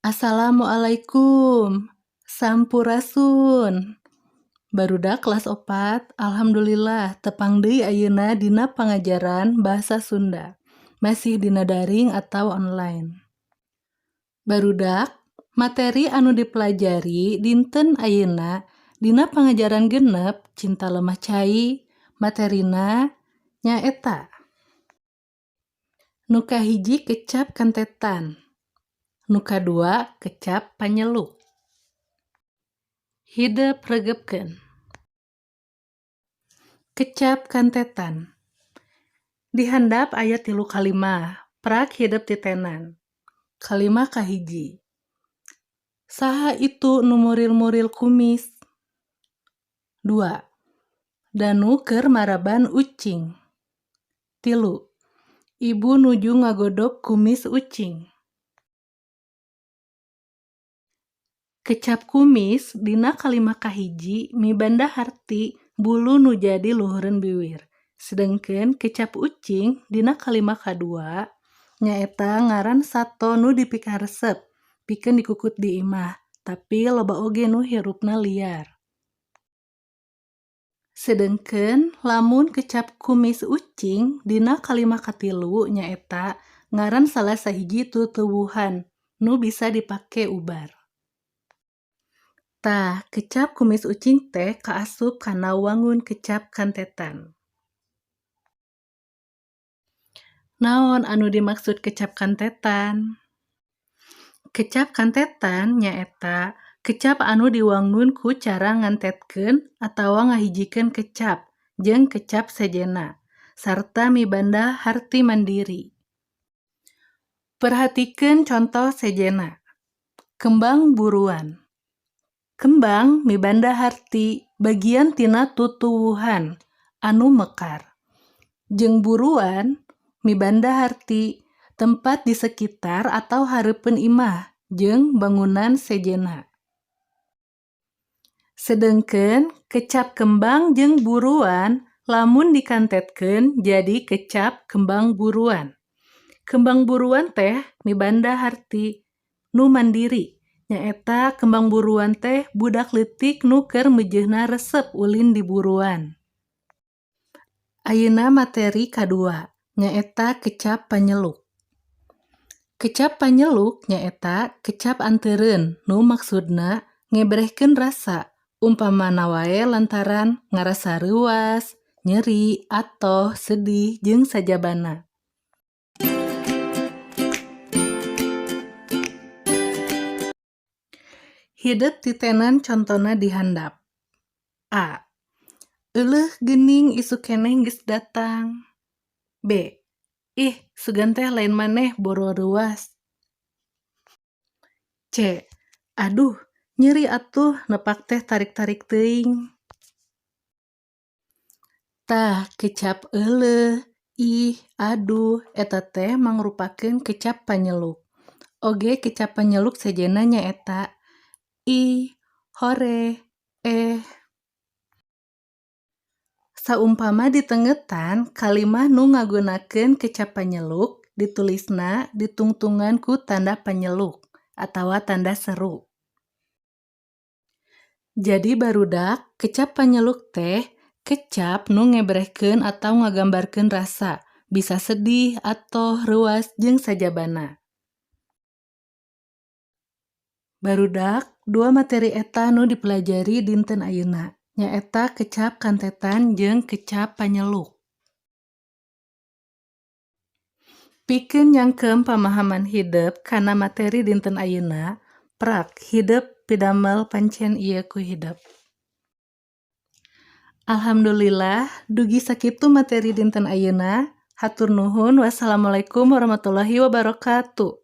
Assalamualaikum. Sampurasun. Barudak kelas 4, alhamdulillah tepang deui ayeuna dina pangajaran bahasa Sunda. Masih dina daring atau online. Barudak, materi anu dipelajari dinten ayeuna dina pangajaran genep Cinta Lemah Cai, materina nyaeta nu kahiji kecap kantetan, nu kadua kecap panyeluk. Hideup regepkeun. Kecap kantetan. Di handap aya 3 kalimah, prak hideup titenan. Kalimah kahiji. Saha itu nu muril-muril kumis? 2. Danu keur maraban ucing. 3. Ibu nuju ngagodok kumis ucing. Kecap kumis dina kalimah kahiji mibanda harti bulu nu jadi luhureun bibir. Sedengkeun kecap ucing dina kalimah kadua nyaeta ngaran sato nu dipikaresep pikeun dikukut di imah, tapi loba oge nu hirupna liar. Sedengkeun lamun kecap kumis ucing dina kalimah katilu nyaeta ngaran salah sahiji tutuwuhan nu bisa dipake ubar. Tah, kecap kumis ucing teh kaasup kana wangun kecap kantetan. Naon anu dimaksud kecap kantetan? Kecap kantetan nyaeta kecap anu diwangun ku cara ngantetkeun atawa ngahijikeun kecap jeung kecap sejenna sarta mibanda harti mandiri. Perhatikeun contoh sejenna. Kembang buruan. Kembang mibanda harti bagian tina tutuwuhan anu mekar. Jeung buruan mibanda harti tempat di sekitar atau hareupeun imah jeung bangunan sejenna. Sedengkeun kecap kembang jeung buruan lamun dikantetkeun jadi kecap kembang buruan. Kembang buruan teh mibanda harti nu mandiri. Nyaeta kembang buruan teh budak leutik nu keur meujeuhna resep ulin di buruan. Ayeuna materi kadua nyaeta kecap panyeluk. Kecap panyeluk nyaeta kecap anteureun nu maksudna ngebrehkeun rasa umpamana wae lantaran ngarasa reuas, nyeri, atoh, sedih jeung sajabana. Hideup titenan contona di handap. A. Euleuh geuning isu keneh geus datang. B. Ih, sugan teh lain maneh boro reuas. C. Aduh, nyeri atuh nepak teh tarik-tarik teuing. Tah, kecap euleuh, ih, aduh eta teh mangrupakeun kecap panyeluk. Oge kecap panyeluk sejenna nyaeta ih, hore, Saumpama ditengetan kalimah nu ngagunakeun kecap panyeluk ditulisna ditungtungan ku tanda panyeluk atawa tanda seru. Jadi barudak kecap panyeluk teh kecap nu ngebrehkeun atau ngagambarkeun rasa, bisa sedih, atoh, reuas jeung sajabana. Barudak, 2 materi eta nu dipelajari dinten ayeuna, nyaeta kecap kantetan jeung kecap panyeluk. Pikeun nyangkeum pamahaman hideup kana materi dinten ayeuna, prak hideup pidamel pancen ieu ku hideup. Alhamdulillah, dugi sakitu materi dinten ayeuna. Hatur nuhun. Wassalamualaikum warahmatullahi wabarakatuh.